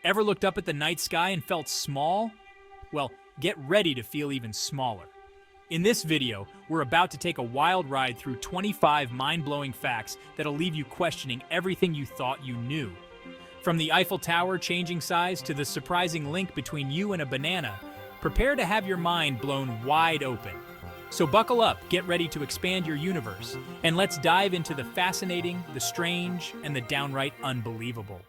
Ever looked up at the night sky and felt small? Well, get ready to feel even smaller. In this video, we're about to take a wild ride through 25 mind-blowing facts that'll leave you questioning everything you thought you knew. From the Eiffel Tower changing size to the surprising link between you and a banana, prepare to have your mind blown wide open. So buckle up, get ready to expand your universe, and let's dive into the fascinating, the strange, and the downright unbelievable.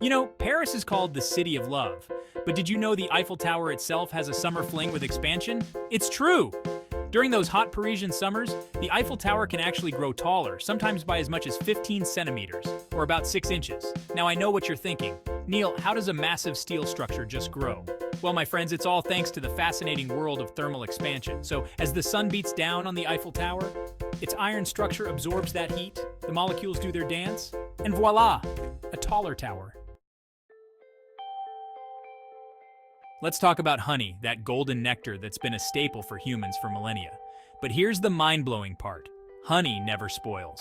You know, Paris is called the City of Love, but did you know the Eiffel Tower itself has a summer fling with expansion? It's true! During those hot Parisian summers, the Eiffel Tower can actually grow taller, sometimes by as much as 15 centimeters, or about 6 inches. Now I know what you're thinking. Neil, how does a massive steel structure just grow? Well, my friends, it's all thanks to the fascinating world of thermal expansion. So, as the sun beats down on the Eiffel Tower, its iron structure absorbs that heat, the molecules do their dance, and voila, a taller tower. Let's talk about honey, that golden nectar that's been a staple for humans for millennia. But here's the mind-blowing part. Honey never spoils.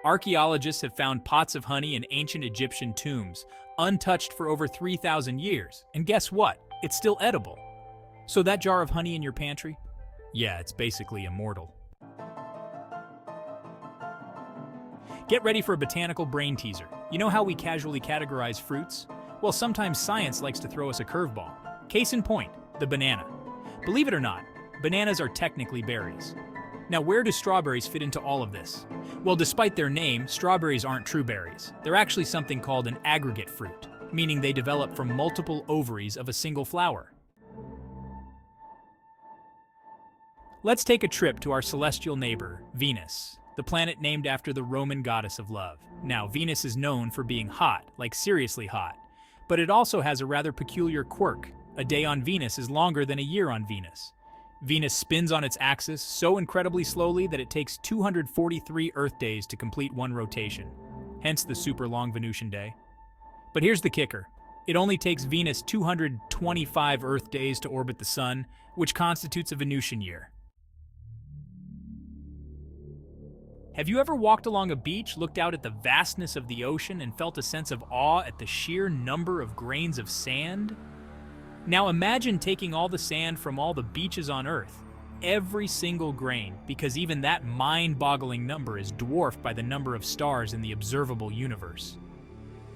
Archaeologists have found pots of honey in ancient Egyptian tombs, untouched for over 3,000 years. And guess what? It's still edible. So that jar of honey in your pantry? Yeah, it's basically immortal. Get ready for a botanical brain teaser. You know how we casually categorize fruits? Well, sometimes science likes to throw us a curveball. Case in point, the banana. Believe it or not, bananas are technically berries. Now, where do strawberries fit into all of this? Well, despite their name, strawberries aren't true berries. They're actually something called an aggregate fruit, meaning they develop from multiple ovaries of a single flower. Let's take a trip to our celestial neighbor, Venus, the planet named after the Roman goddess of love. Now, Venus is known for being hot, like seriously hot, but it also has a rather peculiar quirk. A day on Venus is longer than a year on Venus. Venus spins on its axis so incredibly slowly that it takes 243 Earth days to complete one rotation, hence the super long Venusian day. But here's the kicker. It only takes Venus 225 Earth days to orbit the Sun, which constitutes a Venusian year. Have you ever walked along a beach, looked out at the vastness of the ocean, and felt a sense of awe at the sheer number of grains of sand? Now imagine taking all the sand from all the beaches on Earth, every single grain, because even that mind-boggling number is dwarfed by the number of stars in the observable universe.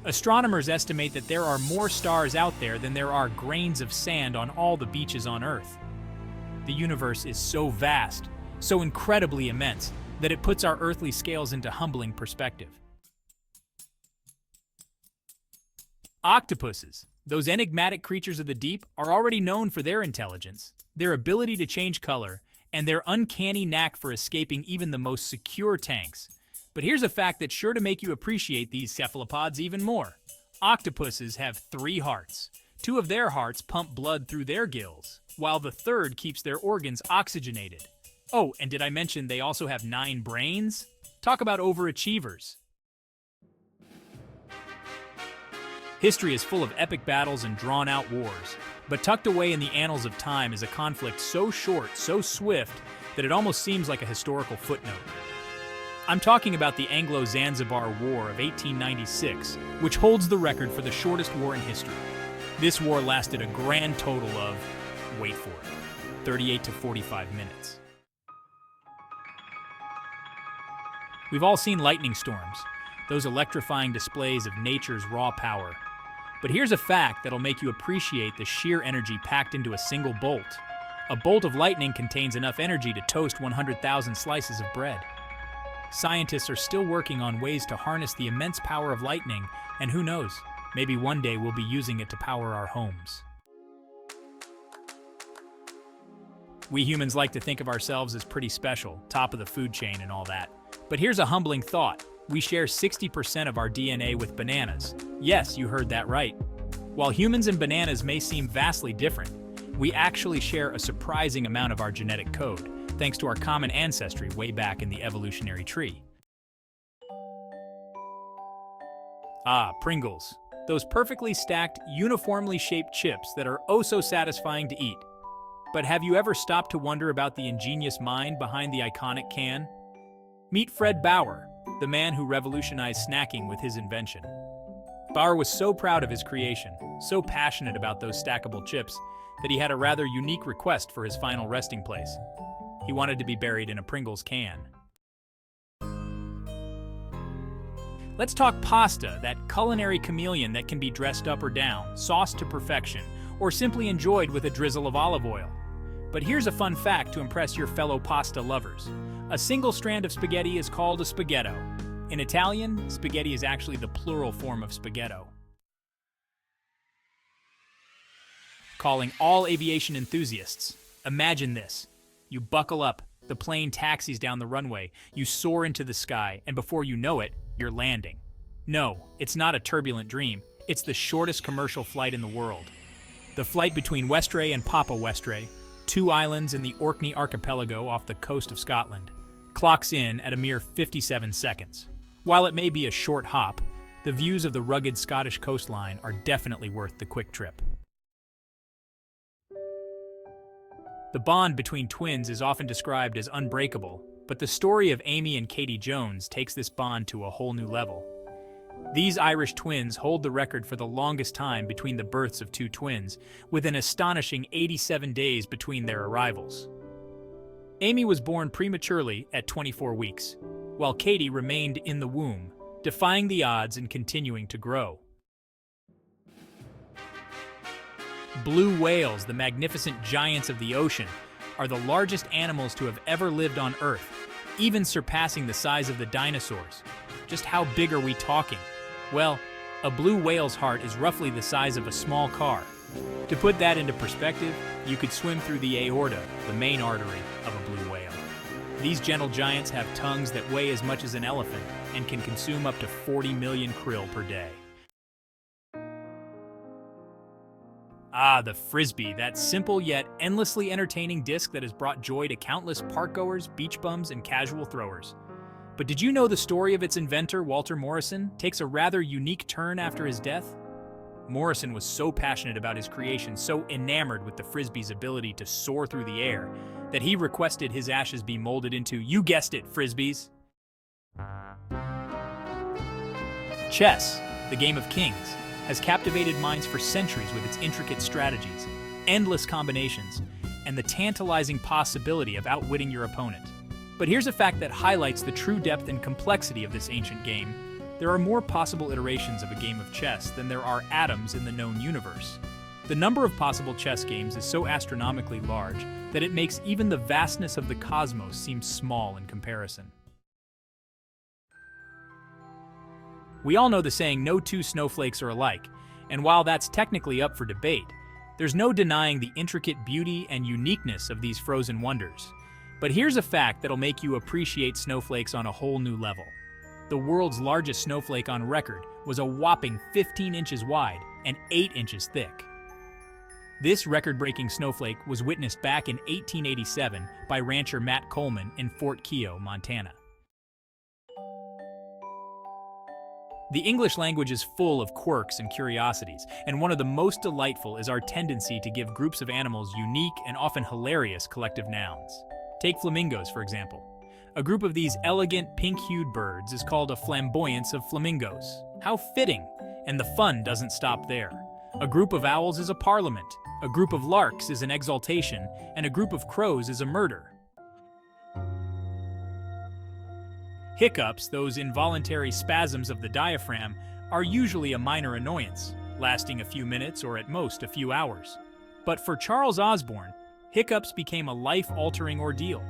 Astronomers estimate that there are more stars out there than there are grains of sand on all the beaches on Earth. The universe is so vast, so incredibly immense, that it puts our earthly scales into humbling perspective. Octopuses, those enigmatic creatures of the deep, are already known for their intelligence, their ability to change color, and their uncanny knack for escaping even the most secure tanks. But here's a fact that's sure to make you appreciate these cephalopods even more. Octopuses have 3 hearts. 2 of their hearts pump blood through their gills, while the third keeps their organs oxygenated. Oh, and did I mention they also have 9 brains? Talk about overachievers. History is full of epic battles and drawn-out wars, but tucked away in the annals of time is a conflict so short, so swift, that it almost seems like a historical footnote. I'm talking about the Anglo-Zanzibar War of 1896, which holds the record for the shortest war in history. This war lasted a grand total of, wait for it, 38 to 45 minutes. We've all seen lightning storms, those electrifying displays of nature's raw power. But here's a fact that'll make you appreciate the sheer energy packed into a single bolt. A bolt of lightning contains enough energy to toast 100,000 slices of bread. Scientists are still working on ways to harness the immense power of lightning, and who knows, maybe one day we'll be using it to power our homes. We humans like to think of ourselves as pretty special, top of the food chain and all that. But here's a humbling thought. We share 60% of our DNA with bananas. Yes, you heard that right. While humans and bananas may seem vastly different, we actually share a surprising amount of our genetic code, thanks to our common ancestry way back in the evolutionary tree. Ah, Pringles. Those perfectly stacked, uniformly shaped chips that are oh so satisfying to eat. But have you ever stopped to wonder about the ingenious mind behind the iconic can? Meet Fred Bauer, the man who revolutionized snacking with his invention. Bauer was so proud of his creation, so passionate about those stackable chips, that he had a rather unique request for his final resting place. He wanted to be buried in a Pringles can. Let's talk pasta, that culinary chameleon that can be dressed up or down, sauced to perfection, or simply enjoyed with a drizzle of olive oil. But here's a fun fact to impress your fellow pasta lovers. A single strand of spaghetti is called a spaghetto. In Italian, spaghetti is actually the plural form of spaghetto. Calling all aviation enthusiasts. Imagine this. You buckle up, the plane taxis down the runway, you soar into the sky, and before you know it, you're landing. No, it's not a turbulent dream. It's the shortest commercial flight in the world. The flight between Westray and Papa Westray, two islands in the Orkney archipelago off the coast of Scotland, clocks in at a mere 57 seconds. While it may be a short hop, the views of the rugged Scottish coastline are definitely worth the quick trip. The bond between twins is often described as unbreakable, but the story of Amy and Katie Jones takes this bond to a whole new level. These Irish twins hold the record for the longest time between the births of two twins, with an astonishing 87 days between their arrivals. Amy was born prematurely at 24 weeks, while Katie remained in the womb, defying the odds and continuing to grow. Blue whales, the magnificent giants of the ocean, are the largest animals to have ever lived on Earth, even surpassing the size of the dinosaurs. Just how big are we talking? Well, a blue whale's heart is roughly the size of a small car. To put that into perspective, you could swim through the aorta, the main artery of a blue whale. These gentle giants have tongues that weigh as much as an elephant and can consume up to 40 million krill per day. Ah, the Frisbee, that simple yet endlessly entertaining disc that has brought joy to countless parkgoers, beach bums, and casual throwers. But did you know the story of its inventor, Walter Morrison, takes a rather unique turn after his death? Morrison was so passionate about his creation, so enamored with the Frisbee's ability to soar through the air, that he requested his ashes be molded into, you guessed it, Frisbees. Chess, the game of kings, has captivated minds for centuries with its intricate strategies, endless combinations, and the tantalizing possibility of outwitting your opponent. But here's a fact that highlights the true depth and complexity of this ancient game. There are more possible iterations of a game of chess than there are atoms in the known universe. The number of possible chess games is so astronomically large that it makes even the vastness of the cosmos seem small in comparison. We all know the saying, no two snowflakes are alike, and while that's technically up for debate, there's no denying the intricate beauty and uniqueness of these frozen wonders. But here's a fact that'll make you appreciate snowflakes on a whole new level. The world's largest snowflake on record was a whopping 15 inches wide and 8 inches thick. This record-breaking snowflake was witnessed back in 1887 by rancher Matt Coleman in Fort Keogh, Montana. The English language is full of quirks and curiosities, and one of the most delightful is our tendency to give groups of animals unique and often hilarious collective nouns. Take flamingos, for example. A group of these elegant, pink-hued birds is called a flamboyance of flamingos. How fitting! And the fun doesn't stop there. A group of owls is a parliament, a group of larks is an exaltation, and a group of crows is a murder. Hiccups, those involuntary spasms of the diaphragm, are usually a minor annoyance, lasting a few minutes or at most a few hours. But for Charles Osborne, hiccups became a life-altering ordeal.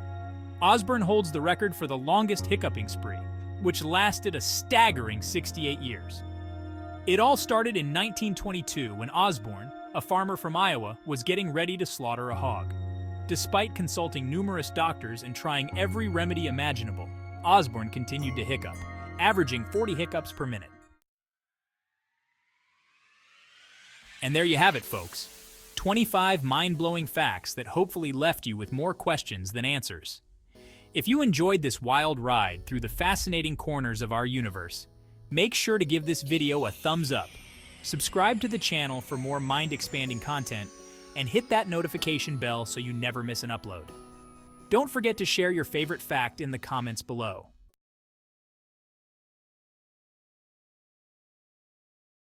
Osborne holds the record for the longest hiccuping spree, which lasted a staggering 68 years. It all started in 1922 when Osborne, a farmer from Iowa, was getting ready to slaughter a hog. Despite consulting numerous doctors and trying every remedy imaginable, Osborne continued to hiccup, averaging 40 hiccups per minute. And there you have it, folks. 25 mind-blowing facts that hopefully left you with more questions than answers. If you enjoyed this wild ride through the fascinating corners of our universe, make sure to give this video a thumbs up, subscribe to the channel for more mind-expanding content, and hit that notification bell so you never miss an upload. Don't forget to share your favorite fact in the comments below.